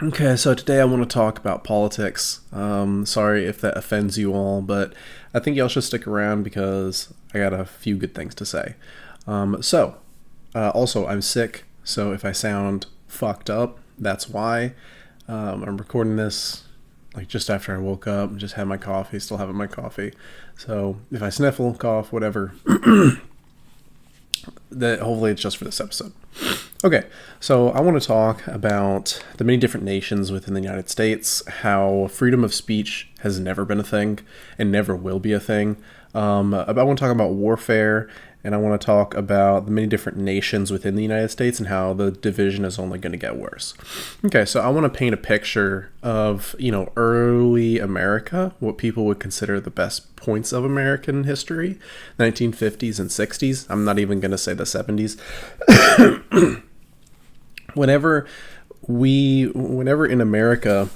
Okay, so today I want to talk about politics. Sorry if that offends you all, but I think y'all should stick around because I got a few good things to say. Also, I'm sick, so if I sound fucked up, that's why. I'm recording this like just after I woke up, just had my coffee, still having my coffee. So if I sniffle, cough, whatever, that hopefully it's just for this episode. Okay, so I want to talk about the many different nations within the United States, how freedom of speech has never been a thing and never will be a thing. I want to talk about warfare, and I want to talk about the many different nations within the United States and how the division is only going to get worse. Okay, so I want to paint a picture of, early America, what people would consider the best points of American history, 1950s and 60s. I'm not even going to say the 70s. Whenever in America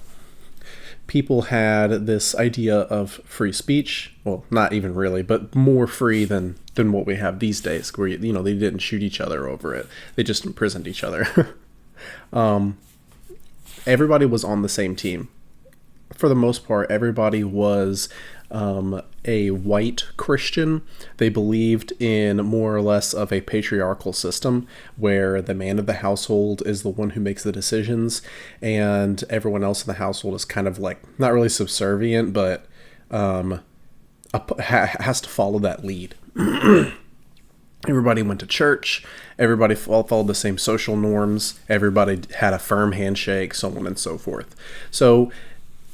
people had this idea of free speech, well, not even really, but more free than what we have these days, where they didn't shoot each other over it, they just imprisoned each other. Everybody was on the same team. For the most part, everybody was a white Christian. They believed in more or less of a patriarchal system where the man of the household is the one who makes the decisions, and everyone else in the household is kind of like not really subservient, but has to follow that lead. Everybody went to church. Everybody followed the same social norms. Everybody had a firm handshake, so on and so forth. So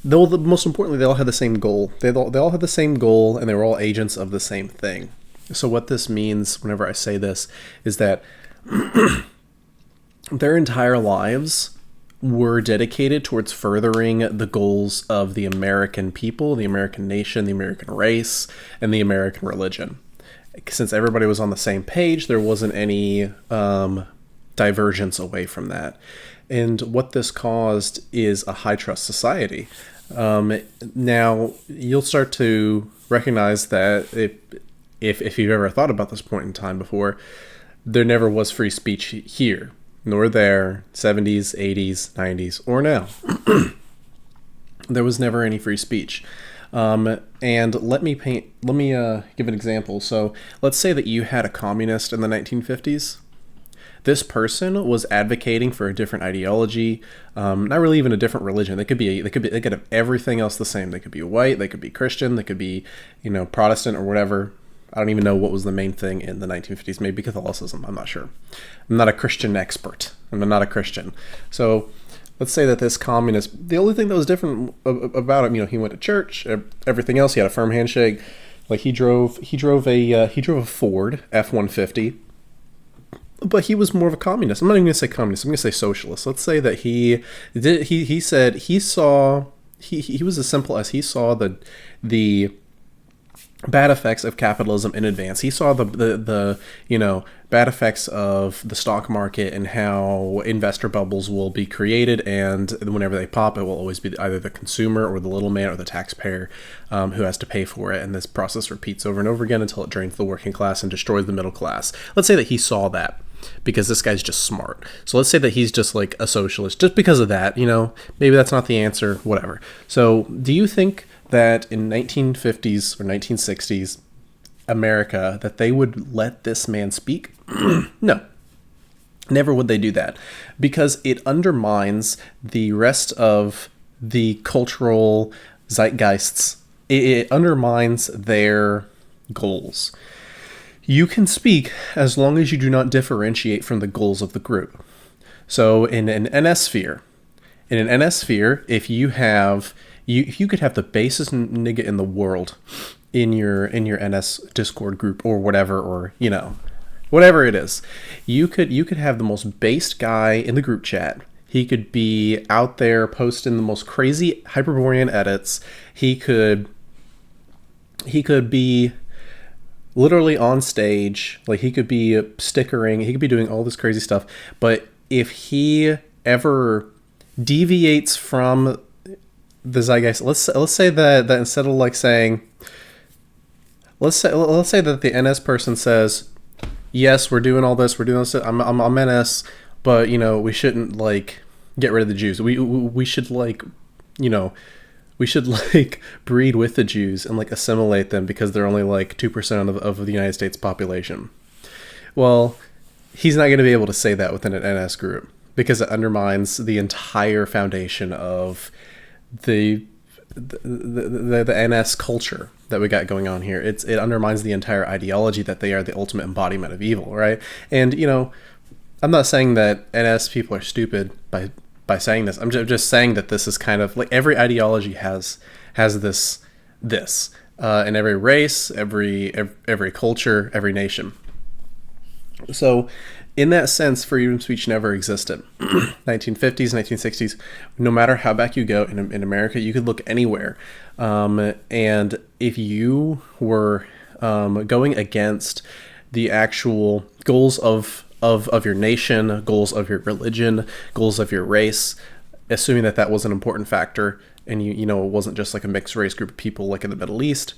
though most importantly, they all had the same goal. They all had the same goal, and they were all agents of the same thing. So what this means, whenever I say this, is that their entire lives were dedicated towards furthering the goals of the American people, the American nation, the American race, and the American religion. Since everybody was on the same page, there wasn't any divergence away from that. And what this caused is a high-trust society. Now, you'll start to recognize that if you've ever thought about this point in time before, there never was free speech here, nor there, 70s, 80s, 90s, or now. There was never any free speech. And let me give an example. So let's say that you had a communist in the 1950s. This person was advocating for a different ideology, not really even a different religion. They could have everything else the same. They could be white, they could be Christian, they could be, Protestant or whatever. I don't even know what was the main thing in the 1950s. Maybe Catholicism. I'm not sure. I'm not a Christian expert. I'm not a Christian. So let's say that this communist, the only thing that was different about him, he went to church. Everything else, he had a firm handshake. Like he drove a Ford F-150. But he was more of a communist. I'm not even going to say communist. I'm going to say socialist. Let's say that he said he was as simple as he saw the bad effects of capitalism in advance. He saw the bad effects of the stock market and how investor bubbles will be created, and whenever they pop, it will always be either the consumer or the little man or the taxpayer who has to pay for it, and this process repeats over and over again until it drains the working class and destroys the middle class. Let's say that he saw that because this guy's just smart. So let's say that he's just like a socialist just because of that. Maybe that's not the answer, whatever. So do you think that in 1950s or 1960s America that they would let this man speak? No. Never would they do that, because it undermines the rest of the cultural zeitgeists. It undermines their goals. You can speak as long as you do not differentiate from the goals of the group. So in an NS sphere, if you could have the basest nigga in the world in your NS Discord group or whatever, or whatever it is, you could have the most based guy in the group chat. He could be out there posting the most crazy Hyperborean edits. He could be literally on stage, like he could be stickering, he could be doing all this crazy stuff. But if he ever deviates from the zeitgeist, let's say that instead of like saying, let's say that the NS person says, yes, we're doing all this, I'm NS, but we shouldn't like get rid of the Jews. We should like, you know, we should like breed with the Jews and like assimilate them because they're only like 2% of the United States population. Well, he's not going to be able to say that within an NS group because it undermines the entire foundation of the NS culture that we got going on here. It undermines the entire ideology that they are the ultimate embodiment of evil, right? And, you know, I'm not saying that NS people are stupid by saying this. I'm just saying that this is kind of like every ideology has this in every race, every culture, every nation. So in that sense, freedom of speech never existed. 1950s, 1960s, no matter how back you go in America, you could look anywhere. And if you were going against the actual goals of your nation, goals of your religion, goals of your race, assuming that was an important factor, and you know it wasn't just like a mixed race group of people like in the Middle East,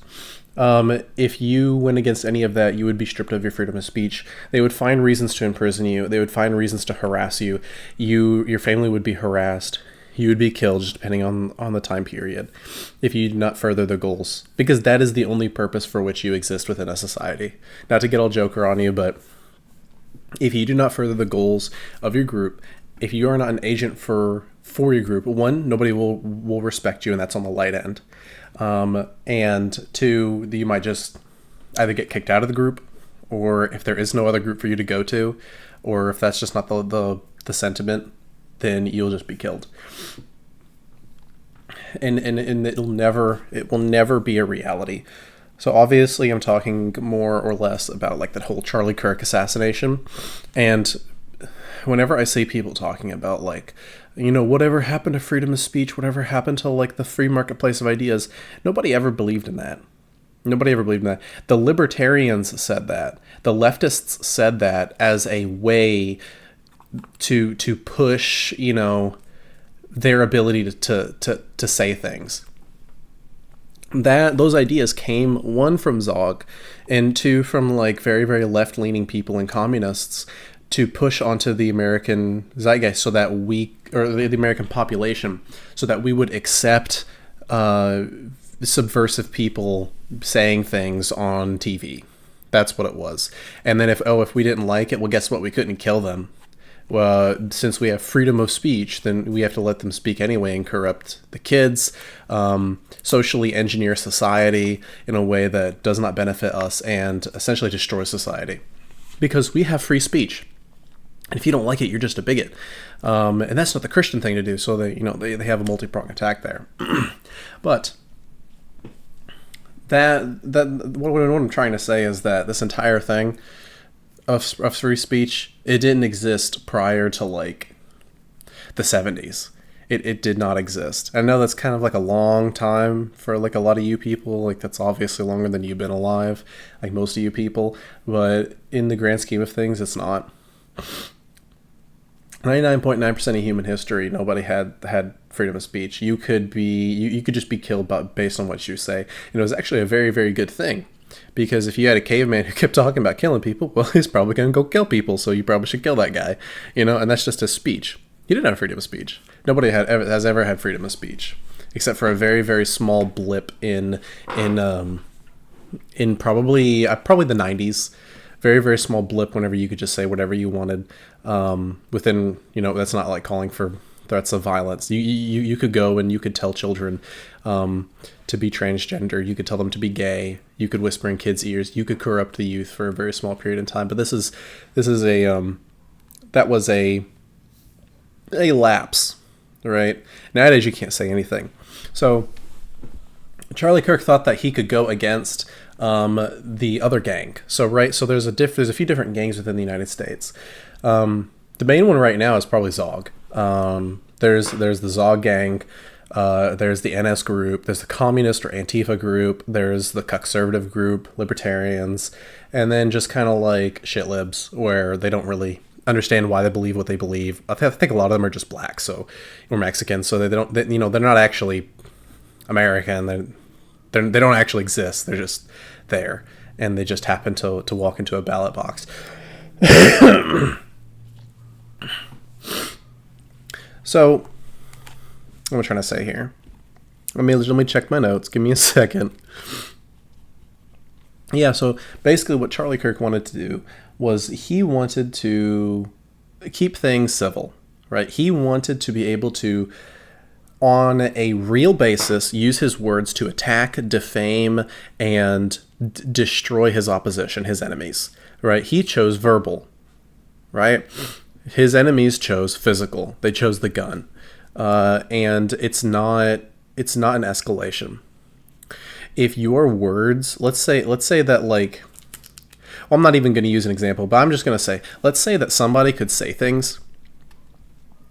if you went against any of that, you would be stripped of your freedom of speech. They would find reasons to imprison you. They would find reasons to harass you. Your family would be harassed. You would be killed, just depending on the time period, if you did not further the goals. Because that is the only purpose for which you exist within a society. Not to get all joker on you, but if you do not further the goals of your group, if you are not an agent for your group, one, nobody will respect you, and that's on the light end. And two, you might just either get kicked out of the group, or if there is no other group for you to go to, or if that's just not the sentiment, then you'll just be killed. And it will never be a reality. So obviously I'm talking more or less about like that whole Charlie Kirk assassination. And whenever I see people talking about like, you know, whatever happened to freedom of speech, whatever happened to like the free marketplace of ideas, nobody ever believed in that. Nobody ever believed in that. The libertarians said that. The leftists said that as a way to push, you know, their ability to say things. Those ideas came, one, from Zog, and two, from like very, very left-leaning people and communists to push onto the American zeitgeist so that the American population, so that we would accept subversive people saying things on TV. That's what it was. And then if we didn't like it, well, guess what? We couldn't kill them. Well, since we have freedom of speech, then we have to let them speak anyway and corrupt the kids, socially engineer society in a way that does not benefit us, and essentially destroy society. Because we have free speech. And if you don't like it, you're just a bigot. And that's not the Christian thing to do, so they have a multi-pronged attack there. But what I'm trying to say is that this entire thing of free speech, it didn't exist prior to like the 70s. It did not exist. I know that's kind of like a long time for like a lot of you people. Like that's obviously longer than you've been alive, like most of you people. But in the grand scheme of things, it's not. 99.9% of human history, nobody had freedom of speech. You could just be killed based on what you say. And it was actually a very, very good thing. Because if you had a caveman who kept talking about killing people, well, he's probably going to go kill people, so you probably should kill that guy. You know, and that's just his speech. He didn't have freedom of speech. Nobody has ever had freedom of speech, except for a very, very small blip in probably the 90s. Very, very small blip whenever you could just say whatever you wanted. Within, you know, that's not like calling for threats of violence. You could go and you could tell children to be transgender. You could tell them to be gay. You could whisper in kids' ears. You could corrupt the youth for a very small period of time. But that was a lapse, right? Nowadays you can't say anything. So Charlie Kirk thought that he could go against the other gang. So there's a few different gangs within the United States. The main one right now is probably Zog. There's the Zog gang. There's the NS group. There's the communist or Antifa group. There's the conservative group, libertarians, and then just kind of like shit libs where they don't really understand why they believe what they believe. I think a lot of them are just black, or Mexican, so they're not actually American. They don't actually exist. They're just there, and they just happen to walk into a ballot box. So, what am I trying to say here? Let me check my notes. Give me a second. Yeah, so basically what Charlie Kirk wanted to do was he wanted to keep things civil, right? He wanted to be able to, on a real basis, use his words to attack, defame, and destroy his opposition, his enemies, right? He chose verbal, right? His enemies chose physical. They chose the gun, and it's not an escalation. If your words, let's say that, like, well, I'm not even going to use an example, but I'm just going to say, let's say that somebody could say things.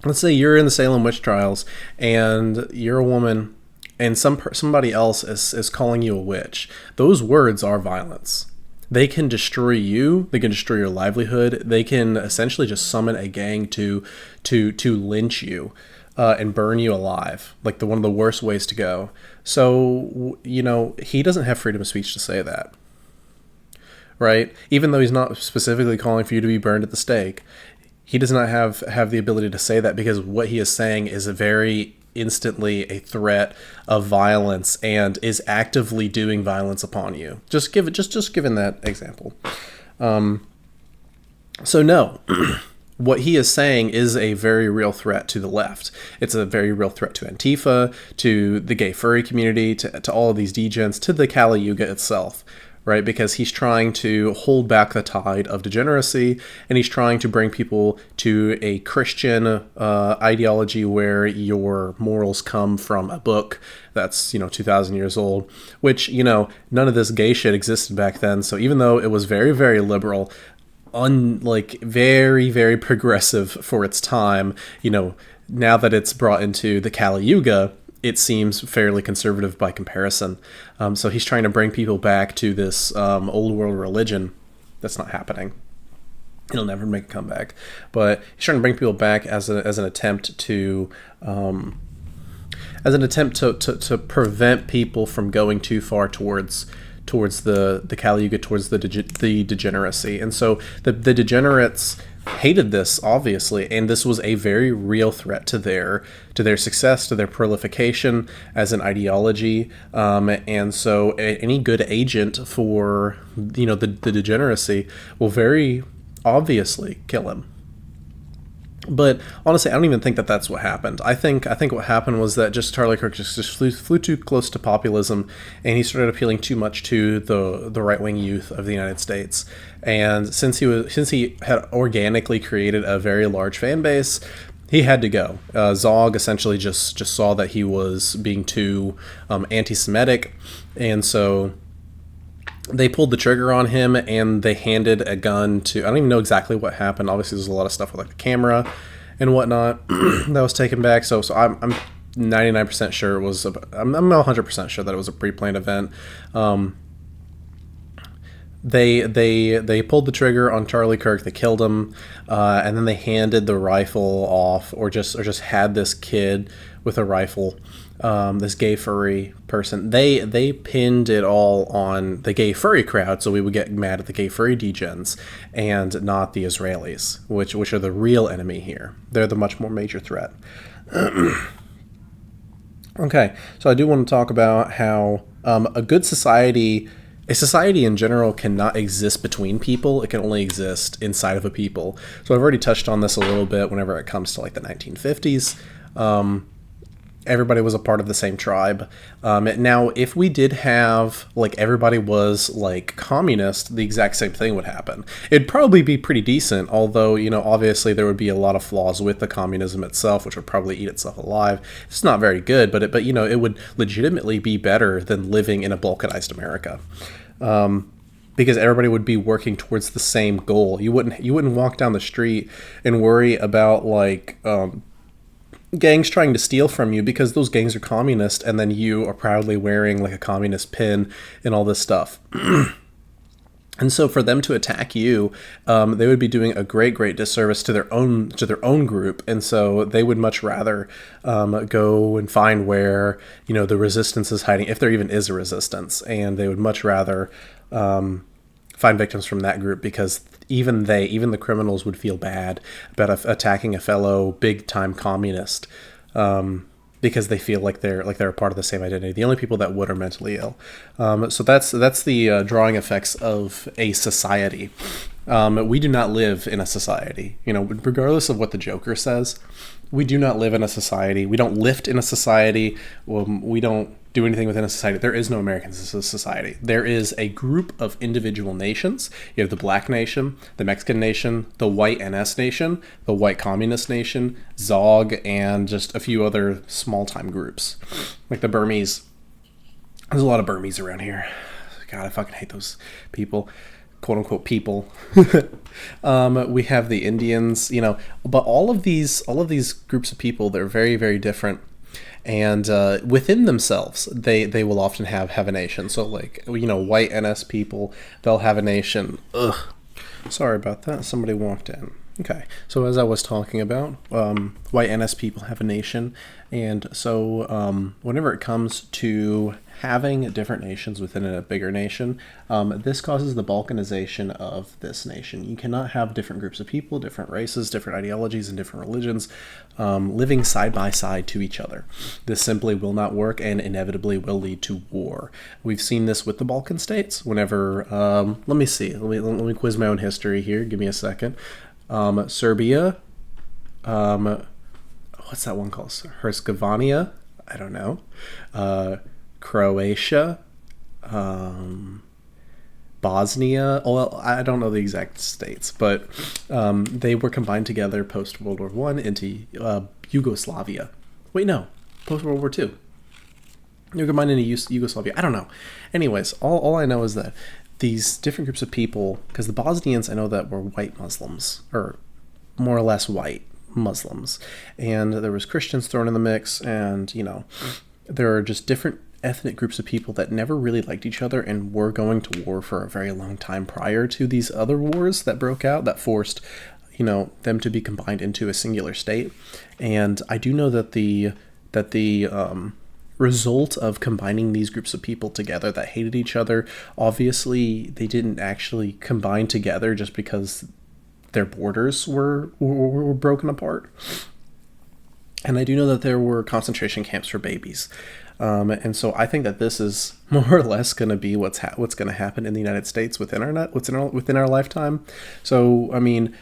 Let's say you're in the Salem witch trials and you're a woman and somebody else is calling you a witch. Those words are violence. They can destroy you. They can destroy your livelihood. They can essentially just summon a gang to lynch you. And burn you alive, like one of the worst ways to go. So, he doesn't have freedom of speech to say that, right? Even though he's not specifically calling for you to be burned at the stake, he does not have the ability to say that, because what he is saying is a very instantly a threat of violence and is actively doing violence upon you. Just given that example. So no. What he is saying is a very real threat to the left. It's a very real threat to Antifa, to the gay furry community, to all of these degens, to the Kali Yuga itself, right? Because he's trying to hold back the tide of degeneracy, and he's trying to bring people to a Christian ideology where your morals come from a book that's 2,000 years old, which none of this gay shit existed back then. So even though it was very, very liberal, very, very progressive for its time, now that it's brought into the Kali Yuga, it seems fairly conservative by comparison. So he's trying to bring people back to this old world religion. That's not happening. It'll never make a comeback. But he's trying to bring people back as an attempt to prevent people from going too far towards the Kali Yuga, towards the degeneracy. And so the degenerates hated this, obviously, and this was a very real threat to their success, to their proliferation as an ideology. And so any good agent for the degeneracy will very obviously kill him. But honestly, I don't even think that that's what happened. I think what happened was that just Charlie Kirk just flew too close to populism, and he started appealing too much to the right wing youth of the United States. And since he had organically created a very large fan base, he had to go. Zog essentially just saw that he was being too anti-Semitic, and so they pulled the trigger on him, and they handed a gun to, I don't even know exactly what happened. Obviously, there's a lot of stuff with like the camera and whatnot that was taken back. So I'm 99% sure it was, I'm 100% sure that it was a pre-planned event. They pulled the trigger on Charlie Kirk. They killed him, and then they handed the rifle off, or just had this kid with a rifle, this gay furry person. They pinned it all on the gay furry crowd, so we would get mad at the gay furry degens and not the Israelis, which are the real enemy here. They're the much more major threat. Okay, so I do want to talk about how a society in general cannot exist between people. It can only exist inside of a people. So I've already touched on this a little bit whenever it comes to like the 1950s. Everybody was a part of the same tribe. Now, if we did have, like, everybody was, like, communist, the exact same thing would happen. It'd probably be pretty decent, although, obviously there would be a lot of flaws with the communism itself, which would probably eat itself alive. It's not very good, but it would legitimately be better than living in a balkanized America. Because everybody would be working towards the same goal. You wouldn't walk down the street and worry about, like, gangs trying to steal from you, because those gangs are communist, and then you are proudly wearing like a communist pin and all this stuff. And so for them to attack you, they would be doing a great disservice to their own group. And so they would much rather go and find where the resistance is hiding, if there even is a resistance, and they would much rather find victims from that group, because even the criminals would feel bad about attacking a fellow big time communist, because they feel like they're a part of the same identity. The only people that would are mentally ill. So that's the drawing effects of a society. We do not live in a society, regardless of what the Joker says. We do not live in a society. We don't lift in a society. We don't do anything within a society. There is no American society. There is a group of individual nations. You have the Black nation, the Mexican nation, the white NS nation, the white communist nation, Zog, and just a few other small-time groups. Like the Burmese. There's a lot of Burmese around here. God, I fucking hate those people. Quote unquote people. We have the Indians, but all of these groups of people, they're very, very different. And within themselves, they will often have a nation. So like, white NS people, they'll have a nation. Ugh. Sorry about that. Somebody walked in. Okay. So as I was talking about, white NS people have a nation. And so whenever it comes to having different nations within a bigger nation, this causes the balkanization of this nation. You cannot have different groups of people, different races, different ideologies, and different religions living side by side to each other. This simply will not work and inevitably will lead to war. We've seen this with the Balkan states. Whenever, let me see, let me quiz my own history here. Give me a second. Serbia, what's that one called? Herzegovina? I don't know. Croatia, Bosnia. Well, I don't know the exact states, but they were combined together post World War I into Yugoslavia. Wait, no, post World War II. They were combined into Yugoslavia. I don't know. Anyways, all I know is that these different groups of people, because the Bosnians, I know that were white Muslims, or more or less white Muslims, and there was Christians thrown in the mix, and there are just different ethnic groups of people that never really liked each other and were going to war for a very long time prior to these other wars that broke out that forced them to be combined into a singular state. And I do know that the result of combining these groups of people together that hated each other, obviously they didn't actually combine together just because their borders were broken apart. And I do know that there were concentration camps for babies. And so I think that this is more or less going to be what's going to happen in the United States within our lifetime. So, I mean,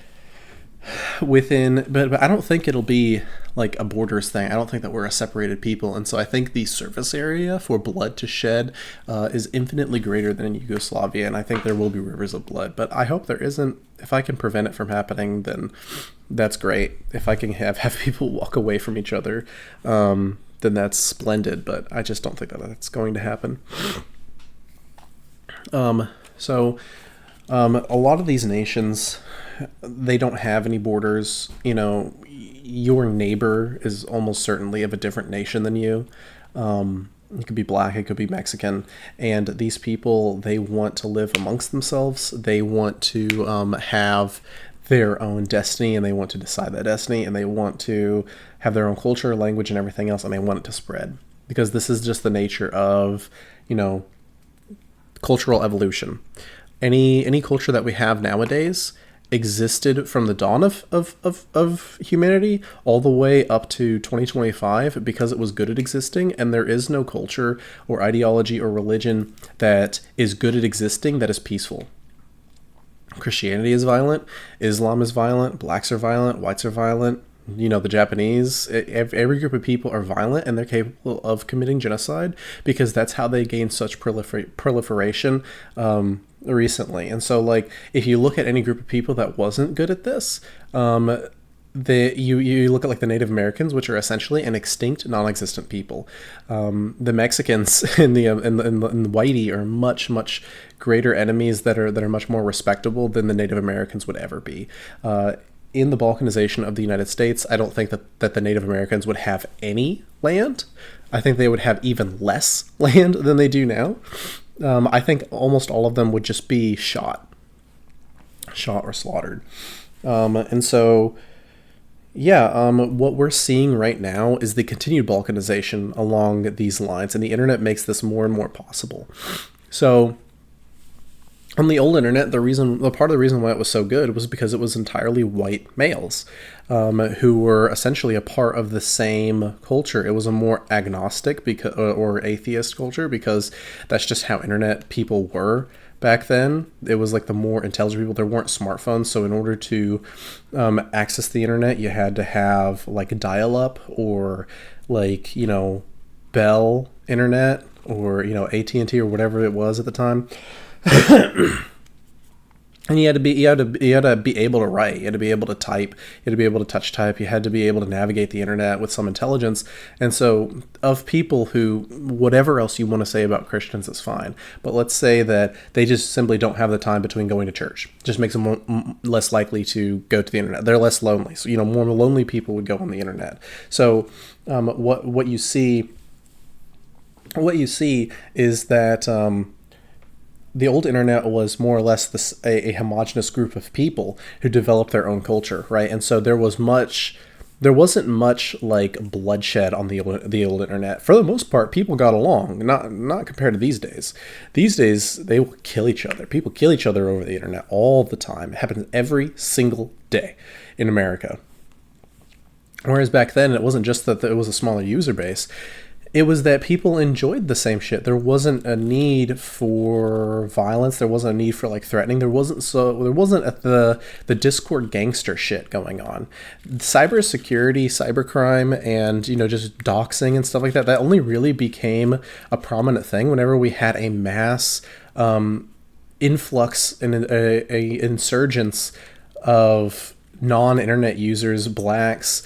but I don't think it'll be like a borders thing. I don't think that we're a separated people. And so I think the surface area for blood to shed is infinitely greater than in Yugoslavia. And I think there will be rivers of blood, but I hope there isn't. If I can prevent it from happening, then that's great. If I can have people walk away from each other, then that's splendid. But I just don't think that that's going to happen. So a lot of these nations, they don't have any borders. Your neighbor is almost certainly of a different nation than you. It could be black, it could be Mexican. And these people, they want to live amongst themselves. They want to have their own destiny, and they want to decide that destiny, and they want to have their own culture, language, and everything else, and they want it to spread. Because this is just the nature of, cultural evolution. Any culture that we have nowadays existed from the dawn of humanity all the way up to 2025 because it was good at existing, and there is no culture or ideology or religion that is good at existing that is peaceful. Christianity is violent, Islam is violent, blacks are violent, whites are violent, the Japanese, every group of people are violent, and they're capable of committing genocide because that's how they gain such proliferation recently. And so, like, if you look at any group of people that wasn't good at this, you look at like the Native Americans, which are essentially an extinct, non-existent people. The Mexicans and the Whitey are much greater enemies that are much more respectable than the Native Americans would ever be. In the balkanization of the United States, I don't think that the Native Americans would have any land. I think they would have even less land than they do now. I think almost all of them would just be shot or slaughtered. And so, what we're seeing right now is the continued balkanization along these lines, and the internet makes this more and more possible. So On the old internet, the part of the reason why it was so good was because it was entirely white males, who were essentially a part of the same culture. It was a more agnostic or atheist culture, because that's just how internet people were back then. It was like the more intelligent people. There weren't smartphones, so in order to access the internet, you had to have like dial-up, or like, Bell internet, or AT&T, or whatever it was at the time. And you had to be able to write. You had to be able to type. You had to be able to touch type. You had to be able to navigate the internet with some intelligence. And so, of people who, whatever else you want to say about Christians is fine, but let's say that they just simply don't have the time between going to church. Just makes them less likely to go to the internet. They're less lonely. So, more lonely people would go on the internet. So what you see is that the old internet was more or less a homogenous group of people who developed their own culture, right? And so there wasn't much like bloodshed on the old internet. For the most part, people got along, not compared to these days. These days, they will kill each other. People kill each other over the internet all the time. It happens every single day in America. Whereas back then, it wasn't just that it was a smaller user base. It was that people enjoyed the same shit. There wasn't a need for violence. There wasn't a need for like threatening. There wasn't the Discord gangster shit going on. Cybersecurity, cybercrime, and just doxing and stuff like that. That only really became a prominent thing whenever we had a mass influx and a insurgence of non-internet users, blacks,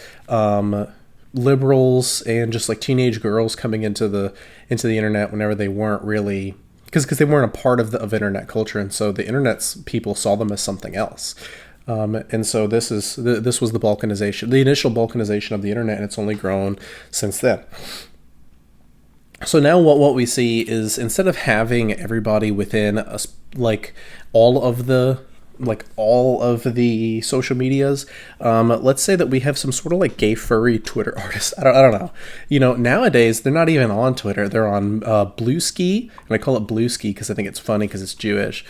liberals, and just like teenage girls coming into the internet whenever they weren't really, because they weren't a part of internet culture, and so the internet's people saw them as something else. And so this was the balkanization, the initial balkanization of the internet, and it's only grown since then. So now what we see is, instead of having everybody within all of the social medias, let's say that we have some sort of like gay furry Twitter artists. I don't know. Nowadays they're not even on Twitter. They're on Bluesky, and I call it Bluesky because I think it's funny because it's Jewish.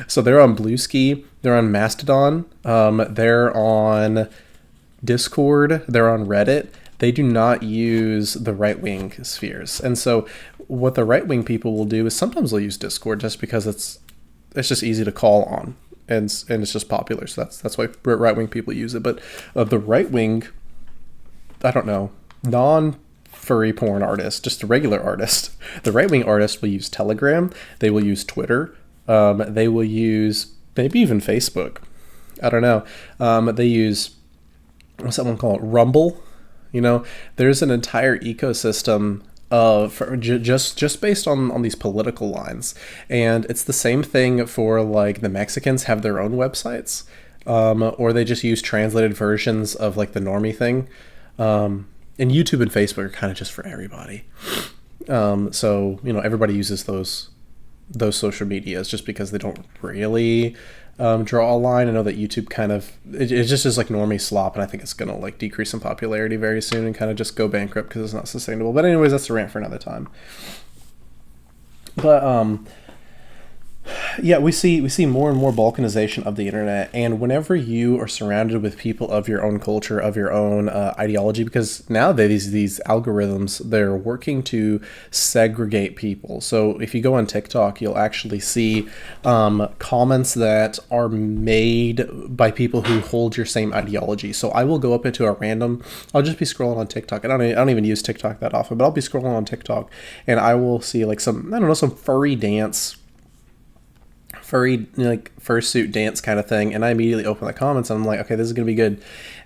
So they're on Bluesky. They're on Mastodon. They're on Discord. They're on Reddit. They do not use the right-wing spheres. And so what the right-wing people will do is sometimes they'll use Discord just because it's just easy to call on, and it's just popular. So that's why right-wing people use it. But the right-wing, I don't know, non-furry porn artist, just a regular artist, the right-wing artist will use Telegram. They will use Twitter. They will use maybe even Facebook. I don't know. They use, what's that one called? Rumble. There's an entire ecosystem just based on these political lines. And it's the same thing for like the Mexicans have their own websites, or they just use translated versions of like the normie thing. And YouTube and Facebook are kind of just for everybody. So everybody uses those social medias just because they don't really draw a line. I know that YouTube kind of it just is like normie slop, and I think it's gonna like decrease in popularity very soon and kind of just go bankrupt because it's not sustainable. But anyways, that's a rant for another time. But yeah, we see more and more balkanization of the internet, and whenever you are surrounded with people of your own culture, of your own ideology, because nowadays these algorithms, they're working to segregate people. So if you go on TikTok, you'll actually see comments that are made by people who hold your same ideology. So I will go up into I'll just be scrolling on TikTok. I don't even use TikTok that often, but I'll be scrolling on TikTok, and I will see like some furry fursuit dance kind of thing, and I immediately open the comments and I'm like, okay, this is gonna be good.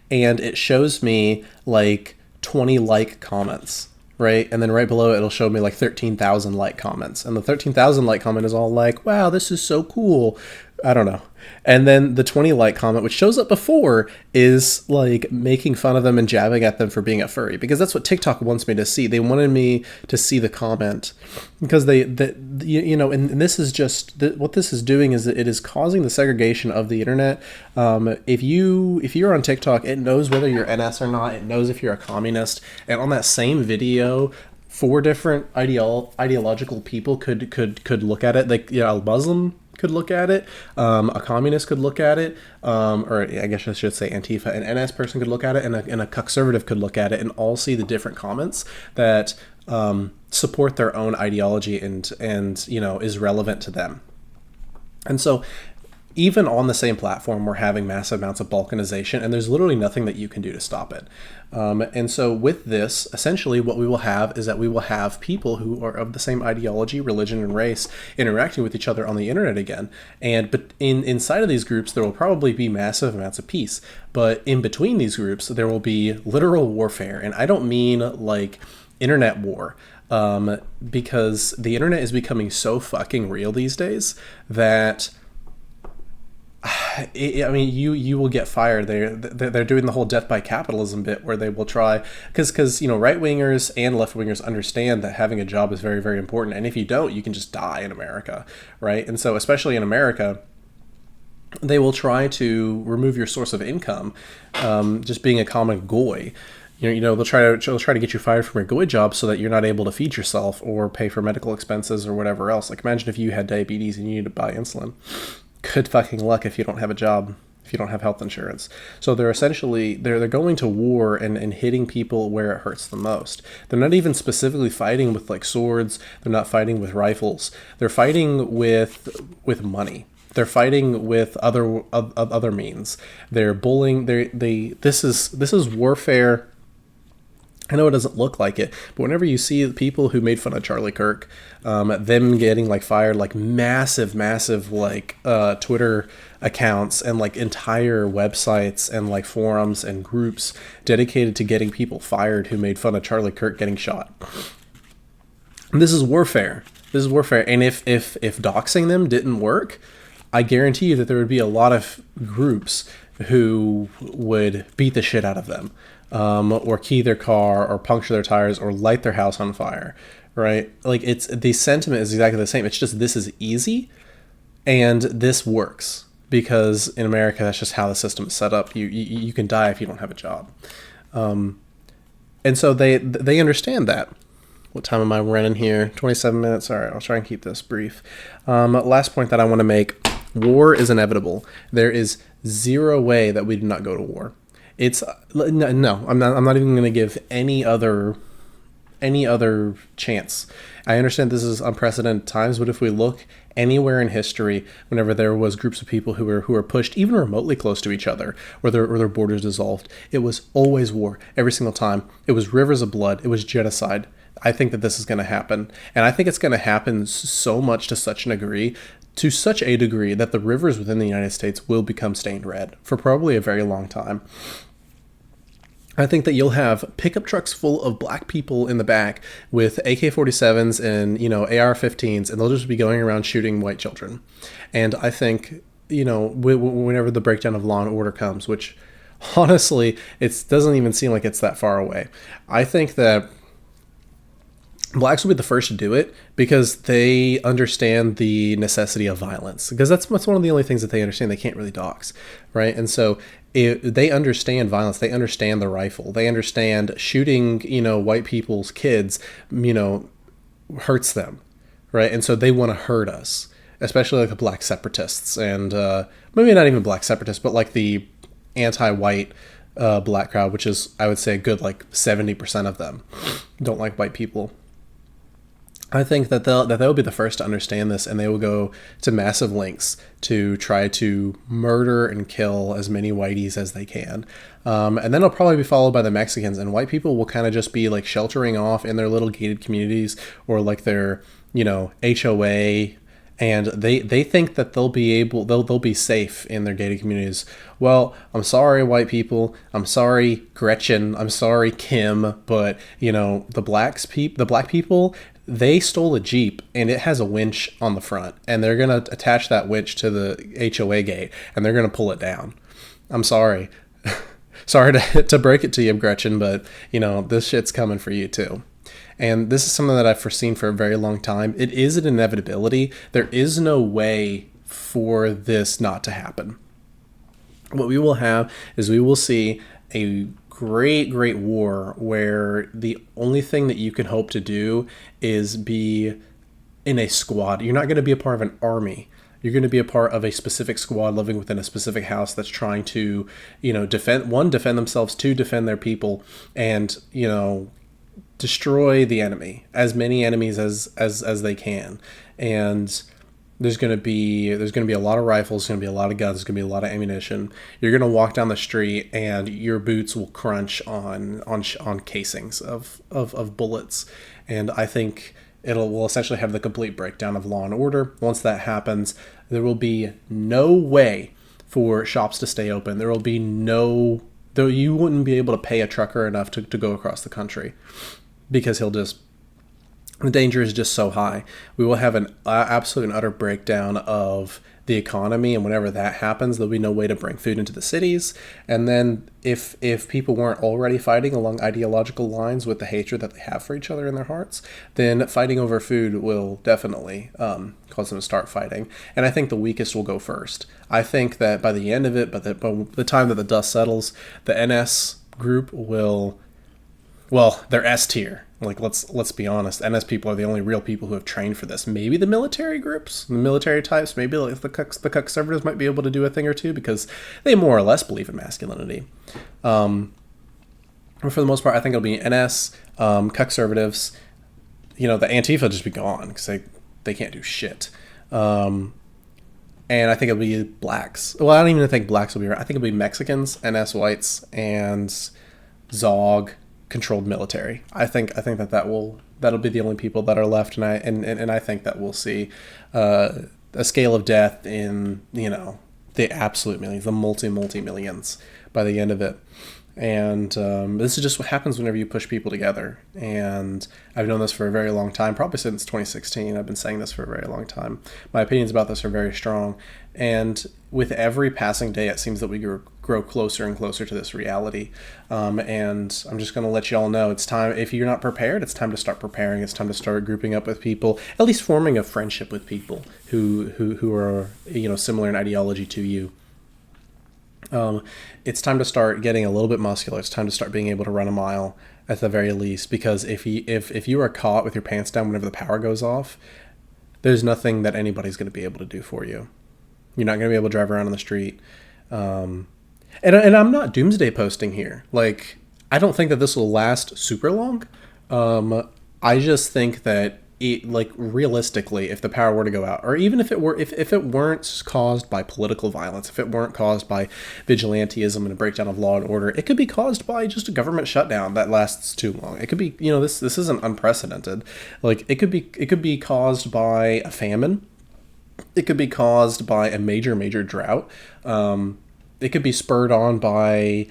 And it shows me like 20 like comments, right? And then right below it, it'll show me like 13,000 like comments, and the 13,000 like comment is all like, wow, this is so cool. I don't know. And then the 20 like comment, which shows up before, is like making fun of them and jabbing at them for being a furry, because that's what TikTok wants me to see. They wanted me to see the comment because and this is just what this is doing is it is causing the segregation of the internet. If you're on TikTok, it knows whether you're NS or not. It knows if you're a communist, and on that same video four different ideological people could look at it. Like, a Muslim could look at it, a communist could look at it, or I guess I should say Antifa, an NS person could look at it, and a conservative could look at it, and all see the different comments that support their own ideology and is relevant to them. And so even on the same platform, we're having massive amounts of balkanization, and there's literally nothing that you can do to stop it. And so with this, essentially what we will have is that we will have people who are of the same ideology, religion, and race interacting with each other on the internet again. But inside of these groups, there will probably be massive amounts of peace. But in between these groups, there will be literal warfare. And I don't mean like internet war. Because the internet is becoming so fucking real these days that you will get fired. They're doing the whole death by capitalism bit where they will try, because right wingers and left wingers understand that having a job is very, very important, and if you don't, you can just die in America, right? And so especially in America, they will try to remove your source of income, just being a common goy. They'll try to get you fired from your goy job so that you're not able to feed yourself or pay for medical expenses or whatever else. Like, imagine if you had diabetes and you need to buy insulin. Good fucking luck if you don't have a job, if you don't have health insurance. So they're essentially they're going to war and hitting people where it hurts the most. They're not even specifically fighting with like swords. They're not fighting with rifles. They're fighting with money. They're fighting with other means. They're bullying. This is warfare. I know it doesn't look like it, but whenever you see people who made fun of Charlie Kirk, them getting like fired, like massive like Twitter accounts and like entire websites and like forums and groups dedicated to getting people fired who made fun of Charlie Kirk getting shot. This is warfare. And if doxing them didn't work, I guarantee you that there would be a lot of groups who would beat the shit out of them. Or key their car, or puncture their tires, or light their house on fire, right? Like, it's the sentiment is exactly the same. It's just this is easy, and this works because in America that's just how the system is set up. You can die if you don't have a job, and so they understand that. What time am I running here? 27 minutes. All right, I'll try and keep this brief. Last point that I want to make: war is inevitable. There is zero way that we do not go to war. It's no. I'm not even going to give any other chance. I understand this is unprecedented times, but if we look anywhere in history, whenever there was groups of people who were pushed even remotely close to each other, or their borders dissolved, it was always war every single time. It was rivers of blood. It was genocide. I think that this is going to happen, and I think it's going to happen so much to such a degree that the rivers within the United States will become stained red for probably a very long time. I think that you'll have pickup trucks full of black people in the back with AK-47s and, AR-15s, and they'll just be going around shooting white children. And I think, whenever the breakdown of law and order comes, which honestly, it doesn't even seem like it's that far away. I think that blacks will be the first to do it because they understand the necessity of violence, because that's one of the only things that they understand. They can't really dox, right? And so they understand violence. They understand the rifle. They understand shooting, white people's kids, hurts them, right? And so they want to hurt us, especially like the black separatists, and maybe not even black separatists, but like the anti-white black crowd, which is, I would say, a good like 70% of them don't like white people. I think that they'll be the first to understand this, and they will go to massive lengths to try to murder and kill as many whiteys as they can. And then it'll probably be followed by the Mexicans, and white people will kind of just be like sheltering off in their little gated communities or like their, HOA, and they think that they'll be safe in their gated communities. Well, I'm sorry, white people. I'm sorry, Gretchen. I'm sorry, Kim. But the black people, they stole a Jeep and it has a winch on the front, and they're going to attach that winch to the HOA gate and they're going to pull it down. I'm sorry. Sorry to break it to you, Gretchen, but this shit's coming for you too. And this is something that I've foreseen for a very long time. It is an inevitability. There is no way for this not to happen. What we will have is we will see a great war where the only thing that you can hope to do is be in a squad. You're not going to be a part of an army. You're going to be a part of a specific squad living within a specific house that's trying to, defend themselves, two, defend their people, and, destroy the enemy, as many enemies as they can. And there's going to be a lot of rifles, there's going to be a lot of guns, there's going to be a lot of ammunition. You're going to walk down the street and your boots will crunch on casings of bullets. And I think will essentially have the complete breakdown of law and order. Once that happens, there will be no way for shops to stay open. There will be though you wouldn't be able to pay a trucker enough to go across the country, because the danger is just so high. We will have an absolute and utter breakdown of the economy, and whenever that happens, there'll be no way to bring food into the cities. And then if people weren't already fighting along ideological lines with the hatred that they have for each other in their hearts, then fighting over food will definitely cause them to start fighting. And I think the weakest will go first. I think that by the end of it, by the time that the dust settles, the NS group will, well, they're S tier. Like, let's be honest. NS people are the only real people who have trained for this. Maybe the military groups, the military types, maybe like the conservatives might be able to do a thing or two because they more or less believe in masculinity. But for the most part, I think it'll be NS, conservatives. The Antifa just be gone because they can't do shit. And I think it'll be blacks. Well, I don't even think blacks will be around. I think it'll be Mexicans, NS whites, and Zog controlled military. I think that'll be the only people that are left, and I think that we'll see a scale of death in the absolute millions, the multi millions by the end of it. And this is just what happens whenever you push people together. And I've known this for a very long time, probably since 2016. I've been saying this for a very long time. My opinions about this are very strong. And with every passing day, it seems that we grow closer and closer to this reality. And I'm just going to let you all know, it's time, if you're not prepared, it's time to start preparing. It's time to start grouping up with people, at least forming a friendship with people who are, similar in ideology to you. It's time to start getting a little bit muscular. It's time to start being able to run a mile at the very least, because if you are caught with your pants down whenever the power goes off, there's nothing that anybody's going to be able to do for you. You're not going to be able to drive around on the street. And I'm not doomsday posting here. Like, I don't think that this will last super long. I just think that realistically, if the power were to go out, or even if it weren't caused by political violence, if it weren't caused by vigilantism and a breakdown of law and order, it could be caused by just a government shutdown that lasts too long. It could be, this isn't unprecedented. Like, it could be caused by a famine. It could be caused by a major drought. It could be spurred on by,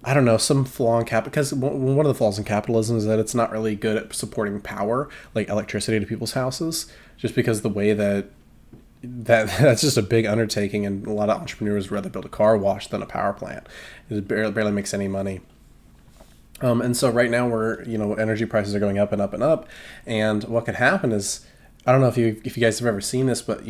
I don't know, some flaw in because one of the flaws in capitalism is that it's not really good at supporting power, like electricity to people's houses, just because the way that's just a big undertaking, and a lot of entrepreneurs would rather build a car wash than a power plant. It barely makes any money. And so right now energy prices are going up and up and up, and what could happen is, I don't know if you guys have ever seen this, but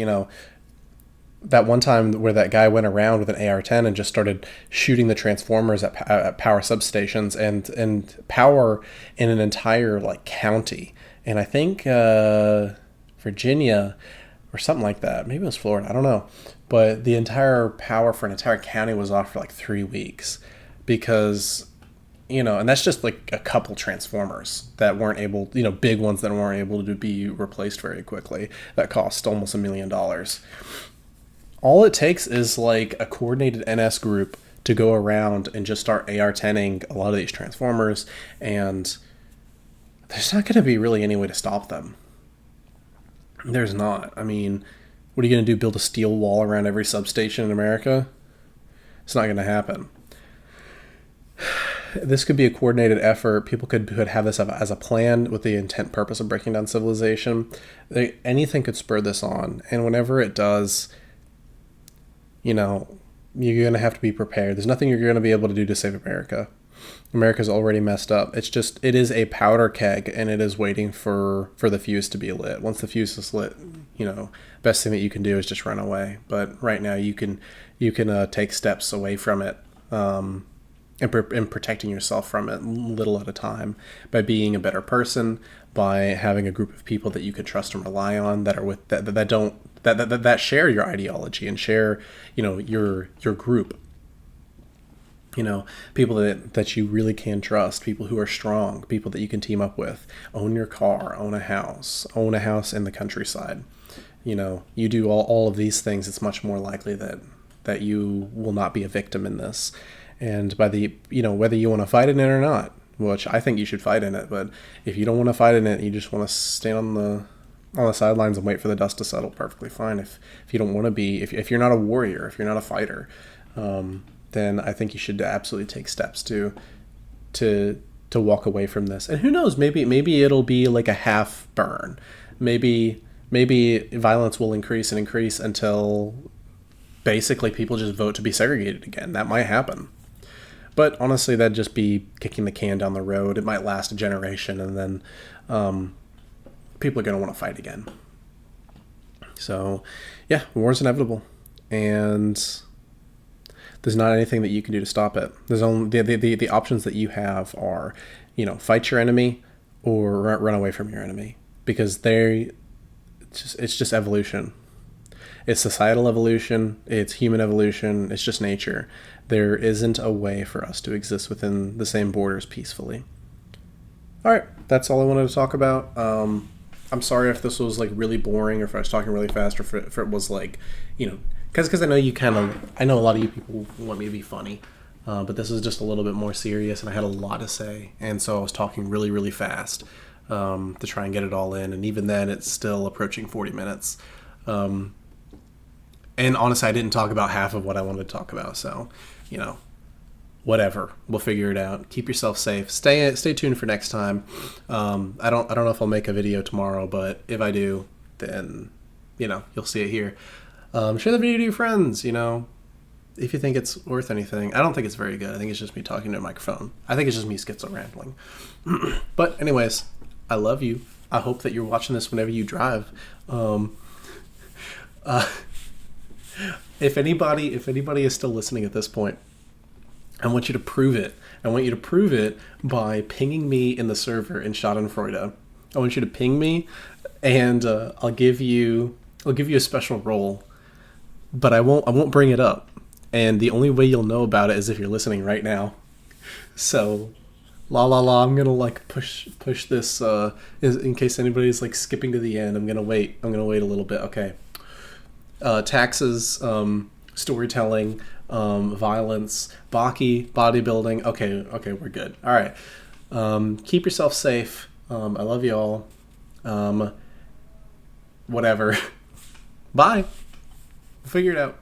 that one time where that guy went around with an AR-10 and just started shooting the transformers at power substations and power in an entire county, and I think Virginia or something like that, maybe it was Florida, I don't know, but the entire power for an entire county was off for 3 weeks because and that's just a couple transformers that weren't able, big ones that weren't able to be replaced very quickly, that cost almost $1 million. All it takes is a coordinated NS group to go around and just start AR-10ing a lot of these transformers, and there's not going to be really any way to stop them. There's not. I mean, what are you going to do, build a steel wall around every substation in America? It's not going to happen. This could be a coordinated effort. People could have this as a plan with the intent purpose of breaking down civilization. Anything could spur this on, and whenever it does, you're going to have to be prepared. There's nothing you're going to be able to do to save America. America's already messed up. It is a powder keg, and it is waiting for the fuse to be lit. Once the fuse is lit, best thing that you can do is just run away. But right now you can take steps away from it. and protecting yourself from it little at a time by being a better person, by having a group of people that you can trust and rely on that are with that don't that share your ideology and share, you know, your group. You know, people that you really can trust, people who are strong, people that you can team up with. Own your car, own a house in the countryside. You know, you do all of these things, it's much more likely that you will not be a victim in this. And by the, you know, whether you want to fight in it or not, which I think you should fight in it, but if you don't want to fight in it, you just want to stand on the sidelines and wait for the dust to settle, perfectly fine. If you don't want to be, if you're not a warrior, if you're not a fighter, then I think you should absolutely take steps to walk away from this. And who knows, maybe it'll be like a half burn. Maybe violence will increase and increase until basically people just vote to be segregated again. That might happen. But honestly, that'd just be kicking the can down the road. It might last a generation, and then people are going to want to fight again. So, yeah, war's inevitable. And there's not anything that you can do to stop it. There's only the options that you have are, you know, fight your enemy or run away from your enemy, because it's just evolution. It's societal evolution. It's human evolution. It's just nature. There isn't a way for us to exist within the same borders peacefully. All right, that's all I wanted to talk about. I'm sorry if this was like really boring, or if I was talking really fast, or if it was like, you know, because I know I know a lot of you people want me to be funny, but this is just a little bit more serious, and I had a lot to say, and so I was talking really, really fast to try and get it all in, and even then, it's still approaching 40 minutes. And honestly, I didn't talk about half of what I wanted to talk about, so, you know, whatever. We'll figure it out. Keep yourself safe. Stay tuned for next time. I don't know if I'll make a video tomorrow, but if I do, then, you know, you'll see it here. Share the video to your friends, you know, if you think it's worth anything. I don't think it's very good. I think it's just me talking to a microphone. I think it's just me schizo rambling. But anyways, I love you. I hope that you're watching this whenever you drive. If anybody is still listening at this point, I want you to prove it. I want you to prove it by pinging me in the server in Schadenfreude. I want you to ping me, and I'll give you a special role, but I won't bring it up. And the only way you'll know about it is if you're listening right now. So, I'm gonna like push this in case anybody's like skipping to the end. I'm gonna wait a little bit. Okay. Taxes, storytelling, violence, Baki, bodybuilding. Okay, we're good. All right. Keep yourself safe. I love you all. Whatever. Bye. We'll figure it out.